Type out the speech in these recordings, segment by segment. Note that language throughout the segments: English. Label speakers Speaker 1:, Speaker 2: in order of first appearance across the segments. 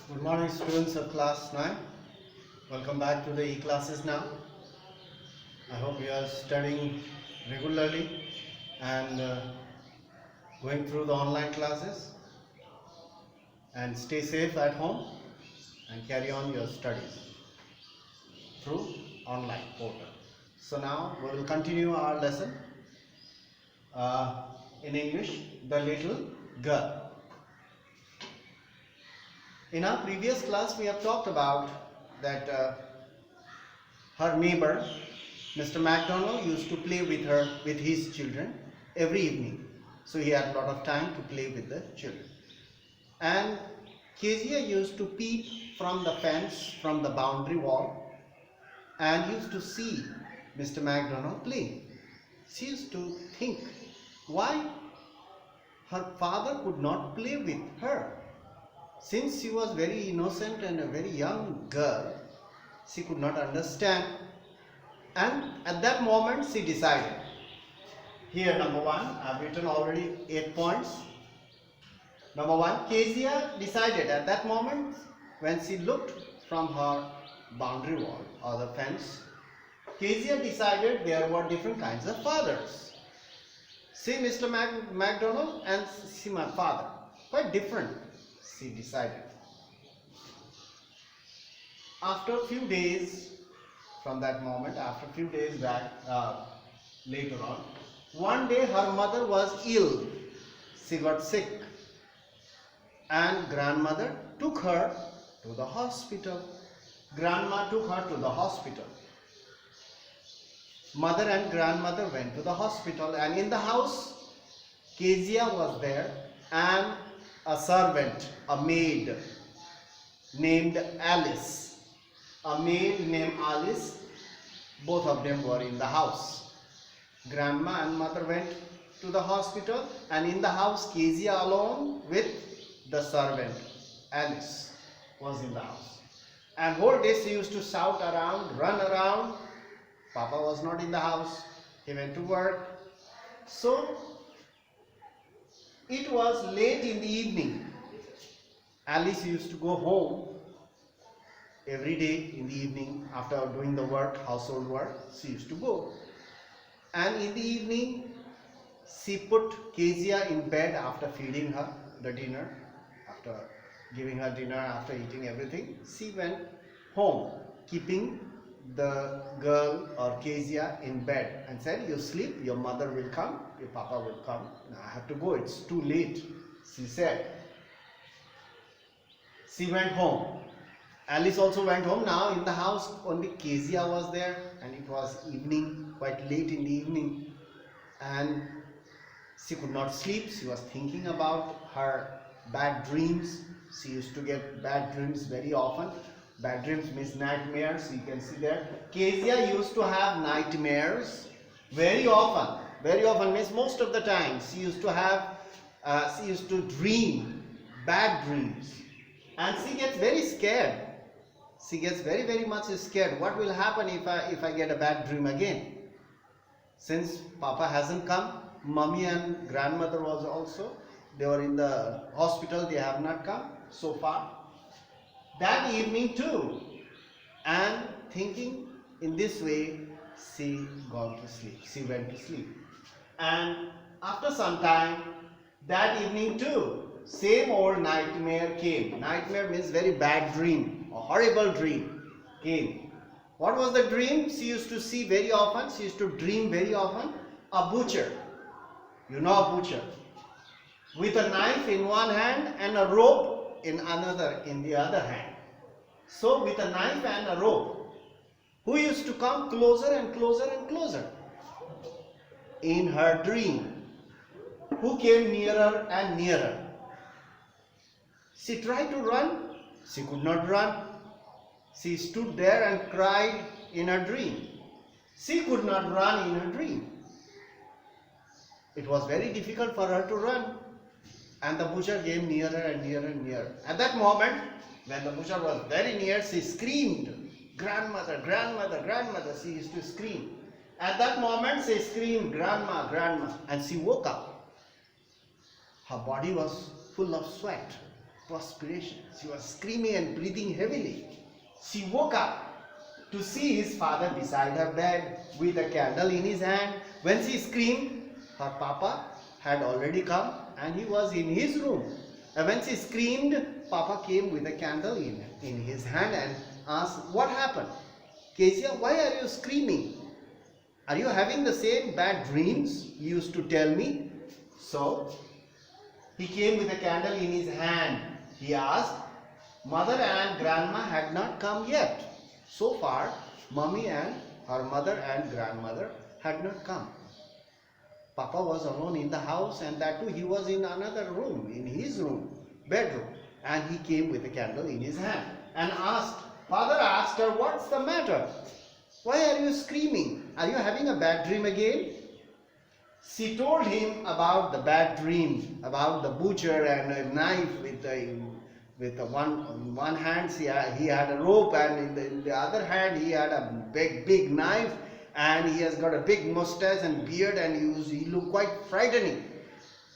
Speaker 1: Good morning, students of class 9. Welcome back to the e-classes now. I hope you are studying regularly and going through the online classes, and stay safe at home and carry on your studies through online portal. So now we will continue our lesson in English, The Little Girl. In our previous class, we have talked about that her neighbor, Mr. MacDonald, used to play with his children every evening. So he had a lot of time to play with the children. And Kezia used to peep from the fence, from the boundary wall, and used to see Mr. MacDonald play. She used to think why her father could not play with her. Since she was very innocent and a very young girl, she could not understand. And at that moment she decided. Here, number 1, I have written already 8 points. Number 1, Kezia decided at that moment when she looked from her boundary wall or the fence, Kezia decided there were different kinds of fathers. See Mr. MacDonald and see my father, quite different, she decided. After a few days from that moment, after a few days back, later on, one day her mother was ill. She got sick and grandmother took her to the hospital. Grandma took her to the hospital. Mother and grandmother went to the hospital, and in the house Kezia was there and a servant, a maid named Alice. A maid named Alice, both of them were in the house. Grandma and mother went to the hospital, and in the house Kezia alone with the servant Alice was in the house. And whole day she used to shout around, run around. Papa was not in the house, he went to work. So it was late in the evening. Alice used to go home every day in the evening after doing the work, household work. She used to go. And in the evening, she put Kezia in bed after feeding her the dinner, after giving her dinner, after eating everything. She went home, keeping the girl or Kezia in bed and said, you sleep, your mother will come, your papa will come. Now I have to go, it's too late, she said. She went home. Alice also went home. Now in the house only Kezia was there, and it was evening, quite late in the evening, and she could not sleep. She was thinking about her bad dreams. She used to get bad dreams very often. Bad dreams means nightmares. You can see there. Kezia used to have nightmares very often. Very often means most of the time. She used to dream bad dreams. And she gets very scared. She gets very, very much scared. What will happen if I get a bad dream again? Since Papa hasn't come, Mummy and grandmother was also. They were in the hospital. They have not come so far. That evening too, and thinking in this way, she got to sleep. She went to sleep. And after some time, that evening too, same old nightmare came. Nightmare means very bad dream, a horrible dream came. What was the dream? She used to see very often, she used to dream very often, a butcher. You know a butcher. With a knife in one hand and a rope in the other hand. So with a knife and a rope, who used to come closer and closer and closer. In her dream, who came nearer and nearer. She tried to run, she could not run. She stood there and cried in her dream. She could not run in her dream. It was very difficult for her to run. And the butcher came nearer and nearer and nearer. At that moment, when the butcher was very near, she screamed, grandmother, grandmother, grandmother. She used to scream. At that moment, she screamed, grandma, grandma. And she woke up. Her body was full of sweat. perspiration. She was screaming and breathing heavily. She woke up to see his father beside her bed with a candle in his hand. When she screamed, her papa had already come and he was in his room. And when she screamed, papa came with a candle in his hand and asked, "What happened? Kezia, why are you screaming? Are you having the same bad dreams you used to tell me?" So he came with a candle in his hand. He asked, mother and grandma had not come yet. So far, mommy and her mother and grandmother had not come. Papa was alone in the house, and that too he was in another room, in his room, bedroom. And he came with a candle in his hand and asked, father asked her, "What's the matter? Why are you screaming? Are you having a bad dream again?" She told him about the bad dream, about the butcher and a knife with one hand he had a rope, and in the other hand he had a big knife, and he has got a big mustache and beard, and he looked quite frightening.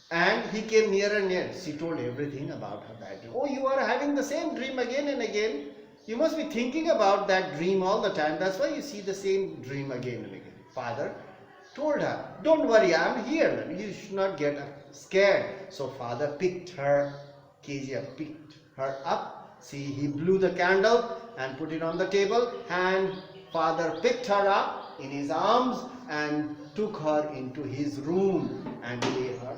Speaker 1: And he came nearer and nearer. She told everything about her bad dream. "Oh, you are having the same dream again and again. You must be thinking about that dream all the time. That's why you see the same dream again and again." Father told her, "Don't worry, I am here. You should not get scared." So father picked her, Kezia picked her up. See, he blew the candle and put it on the table, and father picked her up in his arms and took her into his room and laid her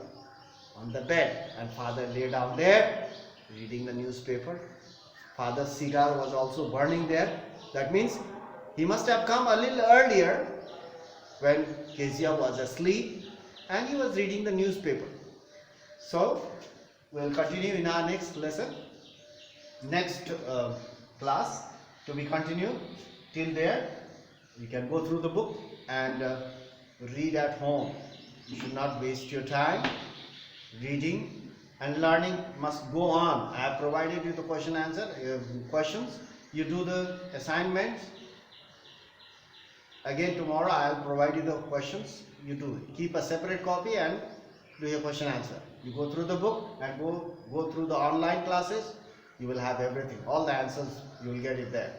Speaker 1: on the bed. And father lay down there reading the newspaper. Father's cigar was also burning there. That means he must have come a little earlier when Kezia was asleep, and he was reading the newspaper. So we'll continue in our next lesson, next class to be continued. Till there, you can go through the book and read at home. You should not waste your time. Reading and learning must go on. I have provided you the questions. You do the assignments. Again tomorrow I will provide you the questions. You do it. Keep a separate copy and do your question answer. You go through the book and go through the online classes. You will have everything. All the answers, you will get it there.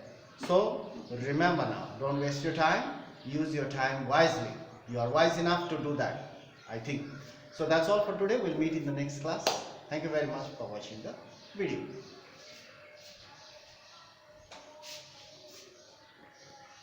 Speaker 1: So remember now, don't waste your time. Use your time wisely. You are wise enough to do that, I think. So that's all for today. We'll meet in the next class. Thank you very much for watching the video.